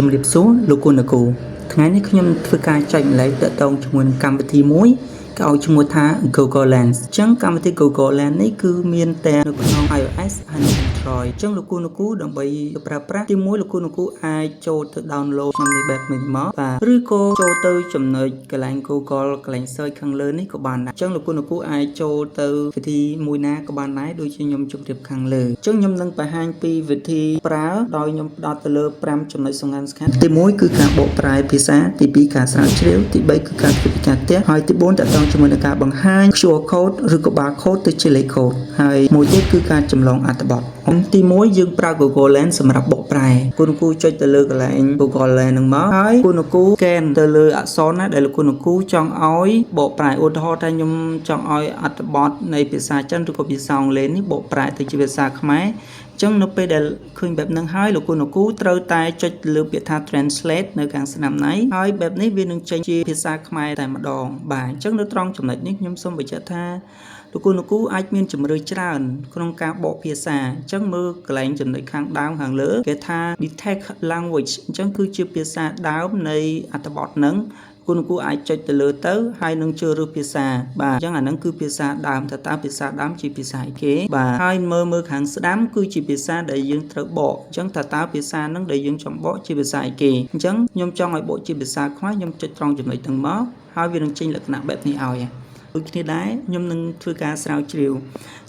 ជំរាបសួរលោកគុណគូថ្ងៃនេះខ្ញុំធ្វើការចែកម្លែកតកតងជាមួយនឹងកម្មវិធីមួយគេឲ្យឈ្មោះថា Google Lens អញ្ចឹងកម្មវិធី Google Lens នេះគឺមានតែនៅក្នុង iOS ហើយនិង Android អញ្ចឹងលោកគុណគូដើម្បីប្រើប្រាស់ទីមួយលោកគុណគូអាចចូលទៅ download ក្នុងនេះបែបនេះមកបាទឬក៏ចូលទៅចំណុចកន្លែង Google កន្លែង search ខាងលើនេះក៏បានដែរអញ្ចឹងលោកគុណគូអាចចូលទៅវិធីមួយណាក៏បានដែរដូចជាខ្ញុំជម្រាបខាងលើអញ្ចឹងខ្ញុំនឹងបង្ហាញពីវិធីប្រើដោយខ្ញុំផ្ដោតទៅលើ5ចំណុចសំខាន់ទី1គឺការបកប្រែភាសាទី2ការស្រាវជ្រាវទី3គឺការធ្វើការផ្ទះហើយទី4តកតងជាមួយនឹងការបង្ហាញ QR code ឬក៏ barcode ទៅជាលេខកូដហើយមួយទៀតគឺការចម្លងអត្ថបទទី1យើងប្រើ Google Lens សម្រាប់បកប្រែគុណគូចុចទៅលើកន្លែង Google Lens នឹងមកហើយគុណគូ scan ទៅលើអក្សរណាដែលគុណគូចង់ឲ្យបកប្រែឧទាហរណ៍ថាខ្ញុំចង់ឲ្យអត្ថបទនៃភាសាចិនឬក៏ភាសាអង់គ្លេសនេះបកប្រែទៅជាភាសាខ្មែរអញ្ចឹងនៅពេលដែលឃើញបែបហ្នឹងហើយលោកគុណគូត្រូវតែចុចលើពាក្យថា translate នៅខាងស្ដាំណៃហើយបែបនេះវានឹងចេញជាភាសាខ្មែរតែម្ដងបាទអញ្ចឹងនៅត្រង់ចំណុចនេះខ្ញុំសូមបញ្ជាក់ថាលោកគុណគូអាចមានជំរឿច្រើនក្នុងការបកភាសាអញ្ចឹងមើលកន្លែងចំណុចខាងដើមខាងលើគេថា detect language អញ្ចឹងគឺជាភាសាដើមនៃអត្ថបទហ្នឹងគុណគូអាចចុចទៅលើទៅហើយនឹងជ្រើសរើសភាសាបាទអញ្ចឹងអាហ្នឹងគឺភាសាដើមតើភាសាដើមជាភាសាអីគេបាទហើយមើលខាងស្ដាំគឺជាភាសាដែលយើងត្រូវបកអញ្ចឹងតើភាសាហ្នឹងដែលយើងចង់បកជាភាសាអីគេអញ្ចឹងខ្ញុំចង់ឲ្យបកជាភាសាខ្មែរខ្ញុំចុចត្រង់ចំណុចហ្នឹងមកហើយវានឹងចេញលក្ខណៈបែបនេះឲ្យដូចគ្នាដែរខ្ញុំនឹងធ្វើការស្រាវជ្រាវ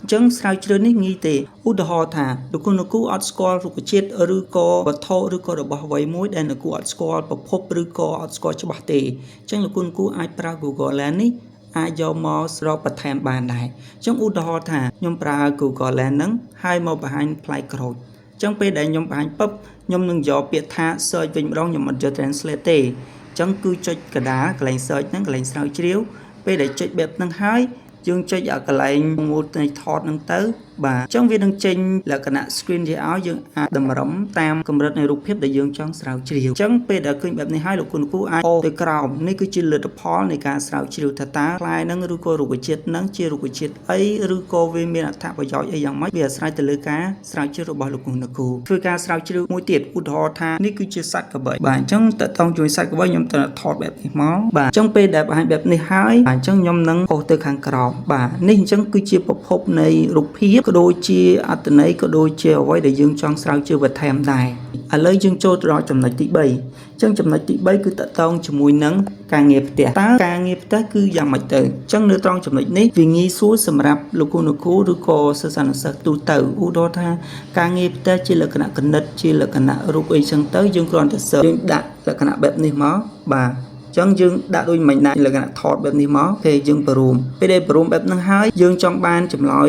អញ្ចឹងស្រាវជ្រាវនេះងាយទេឧទាហរណ៍ថាលោកគុណគូអត់ស្គាល់រុក្ខជាតិឬក៏វត្ថុឬក៏របស់អ្វីមួយដែលលោកគូអត់ស្គាល់ប្រភពឬក៏អត់ស្គាល់ច្បាស់ទេអញ្ចឹងលោកគុណគូអាចប្រើ Google Lens នេះអាចយកមកស្របបន្ថែមបានដែរអញ្ចឹងឧទាហរណ៍ថាខ្ញុំប្រើ Google Lens ហ្នឹងហើយមកបង្ហាញផ្លែក្រូចអញ្ចឹងពេលដែលខ្ញុំបង្ហាញពឹបខ្ញុំនឹងយកពាក្យថា search វិញម្ដងខ្ញុំអត់យក translate ទេអញ្ចឹងគឺចុចកណ្ដាលកន្លែង search ហ្នឹងកន្លែងស្រាវជ្រាវពេលដែលចុចបែបហ្នឹងហើយយើងចុចឲ្យកន្លែងមូលនៃថតហ្នឹងទៅបាទអញ្ចឹងវានឹងចេញលក្ខណៈ screen ជាឲ្យយើងអាចតម្រឹមតាមកម្រិតនៃរូបភាពដែលយើងចង់ស្រាវជ្រាវអញ្ចឹងពេលដែលឃើញបែបនេះហើយលោកគុណគូអាចអូទៅក្រោមនេះគឺជាលទ្ធផលនៃការស្រាវជ្រាវថាតើផ្លែហ្នឹងឬក៏រុក្ខជាតិហ្នឹងជារុក្ខជាតិអីឬក៏វាមានអត្ថប្រយោជន៍អីយ៉ាងម៉េចវាអាស្រ័យទៅលើការស្រាវជ្រាវរបស់លោកគុណគូធ្វើការស្រាវជ្រាវមួយទៀតឧទាហរណ៍ថានេះគឺជាសត្វកបីបាទអញ្ចឹងតើតង់ជួយសត្វកបីខ្ញុំត្រូវថតបែបនេះមកបាទអញ្ចឹងពេលដែលបង្ហាញបែបនេះហើយបាទអញ្ចឹងខ្ញុំនឹងអូទៅខាងក្រោមបាទនេះអញ្ចឹងគឺជាប្រភពនៃរូបភាពក៏ដូចជាអត្ថន័យក៏ដូចជាអ្វីដែលយើងចង់ស្រាវជ្រាវបន្ថែមដែរឥឡូវយើងចូលទៅដល់ចំណុចទី3អញ្ចឹងចំណុចទី3គឺតកតងជាមួយនឹងការងារផ្ទះតើការងារផ្ទះគឺយ៉ាងម៉េចទៅអញ្ចឹងនៅត្រង់ចំណុចនេះវាងាយស្រួលសម្រាប់លោកគ្រូឬក៏សិស្សានុសិស្សទូទៅឧទាហរណ៍ថាការងារផ្ទះជាលក្ខណៈគណិតជាលក្ខណៈរូបអីចឹងទៅយើងគ្រាន់តែសើយើងដាក់លក្ខណៈបែបនេះមកបាទចឹងយើងដាក់ដូចមិនដាក់លក្ខណៈថតបែបនេះមកពេលយើងបរួមពេលដែលបរួមបែបហ្នឹងហើយយើងចង់បានចម្លើយ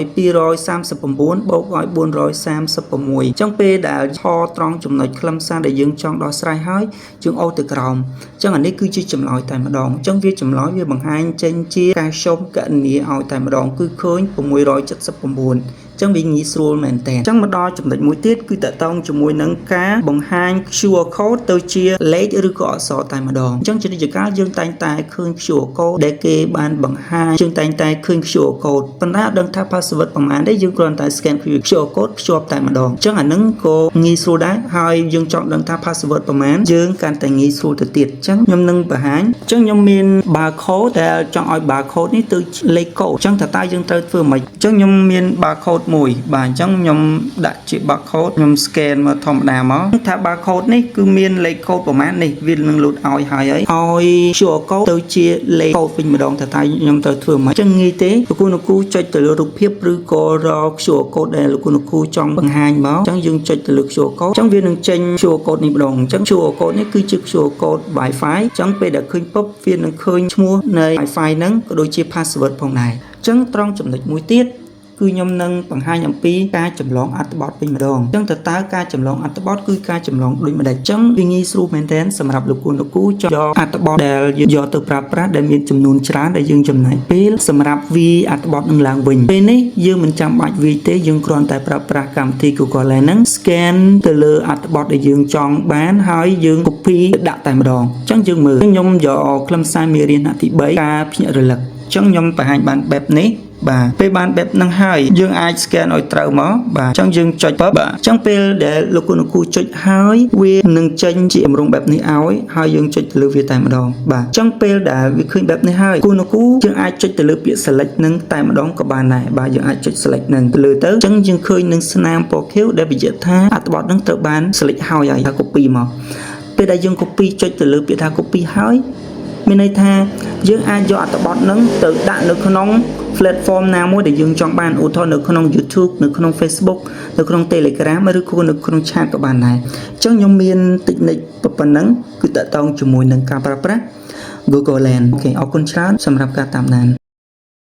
239បូកឲ្យ436អញ្ចឹងពេលដែលថតត្រង់ចំណុចខ្លឹមសារដែលយើងចង់ដោះស្រាយហើយយើងអូសទៅក្រោមអញ្ចឹងអានេះគឺជាចម្លើយតែម្ដងអញ្ចឹងវាចម្លើយវាបង្ហាញចេញជាការសុំកណនីឲ្យតែម្ដងគឺឃើញ679ចឹងវាងាយស្រួលមែនតើអញ្ចឹងមកដល់ចំណុចមួយទៀតគឺតកតងជាមួយនឹងការបង្ហាញ QR code ទៅជាលេខឬក៏អក្សរតែម្ដងអញ្ចឹងជានិច្ចកាលយើងតែងតែឃើញ QR code ដែលគេបានបង្ហាញយើងតែងតែឃើញ QR code ប៉ុន្តែអត់ដឹងថា password ប្រហែលទេយើងគ្រាន់តែ scan QR code ភ្ជាប់តែម្ដងអញ្ចឹងអានឹងក៏ងាយស្រួលដែរហើយយើងចង់ដឹងថា password ប្រហែលយើងកាន់តែងាយស្រួលទៅទៀតអញ្ចឹងខ្ញុំនឹងបង្ហាញអញ្ចឹងខ្ញុំមាន barcode ដែលចង់ឲ្យ barcode នេះទៅលេខកូដអញ្ចឹងតើយើងត្រូវធ្វើម៉េចអញ្ចឹងខ្ញុំមាន barcodeមួយបាទអញ្ចឹងខ្ញុំដាក់ជា barcode ខ្ញុំ scan មកធម្មតាមកថា barcode នេះគឺមានលេខកូដប្រហែលនេះវានឹងលូតឲ្យហើយឲ្យ QR code ទៅជាលេខកូដវិញម្ដងថាខ្ញុំត្រូវធ្វើម៉េចអញ្ចឹងងាយទេលោកគ្រូចុចទៅលើរូបភាពឬក៏រក QR code ដែលលោកគ្រូចង់បង្ហាញមកអញ្ចឹងយើងចុចទៅលើ QR code អញ្ចឹងវានឹងចេញ QR code នេះម្ដងអញ្ចឹង QR code នេះគឺជា QR code Wi-Fi អញ្ចឹងពេលដែលឃើញពុបវានឹងឃើញឈ្មោះនៃ Wi-Fi ហ្នឹងក៏ដូចជា password ផងដែរអញ្ចឹងត្រង់ចំណុចមួយទៀតគឺខ្ញុំនឹងបង្ហាញអំពីការចម្លងអត្ថបទវិញម្ដងអញ្ចឹងតើការចម្លងអត្ថបទគឺការចម្លងដូចម្ដេចអញ្ចឹងវាងាយស្រួលមែនទែនសម្រាប់លោកគ្រូចង់យកអត្ថបទដែលយកទៅប្រើប្រាស់ដែលមានចំនួនច្រើនដែលយើងចំណាយពេលសម្រាប់វាអត្ថបទនឹងឡើងវិញពេលនេះយើងមិនចាំបាច់វាទេយើងគ្រាន់តែប្រើប្រាស់កម្មវិធី Google Lens ហ្នឹង scan ទៅលើអត្ថបទដែលយើងចង់បានហើយយើង copy ដាក់តែម្ដងអញ្ចឹងយើងមើលខ្ញុំយកខ្លឹមសារមេរៀនថ្នាក់ទី3ការភ្ញាក់រលឹកអញ្ចឹងខ្ញុំបង្ហាញបានបែបនេះ បាទពេលបានបែបហ្នឹងហើយយើងអាច scan ឲ្យត្រូវមកបាទអញ្ចឹងយើងចុចបាទអញ្ចឹងពេលដែលលោកគ្រូអ្នកគ្រូចុចហើយវានឹងចេញជាទម្រង់បែបនេះឲ្យហើយយើងចុចទៅលើវាតែម្ដងបាទអញ្ចឹងពេលដែលវាឃើញបែបនេះហើយគ្រូអ្នកគ្រូយើងអាចចុចទៅលើពាក្យ select នឹងតែម្ដងក៏បានដែរបាទយើងអាចចុច select នឹងទៅលើទៅអញ្ចឹងយើងឃើញនឹងស្នាមពណ៌ខៀវដែលបញ្ជាក់ថាអត្ថបទនឹងត្រូវបាន select ហើយ copy មកពេលដែលយើង copy ចុចទៅលើពាក្យថា copy ហើយមានន័យថាយើងអាចយកអត្ថបទនឹងទៅដាក់នៅក្នុង platform ណាមួយដែលយើងចង់បានឧទាហរណ៍នៅក្នុង YouTube នៅក្នុង Facebook នៅក្នុង Telegram ឬក៏នៅក្នុង chat ក៏បានដែរអញ្ចឹងខ្ញុំមាន technique ប៉ុណ្ណឹងគឺតកតងជាមួយនឹងការប្រើប្រាស់ Google Lens អូខេអរគុណច្រើនសម្រាប់ការតាមដាន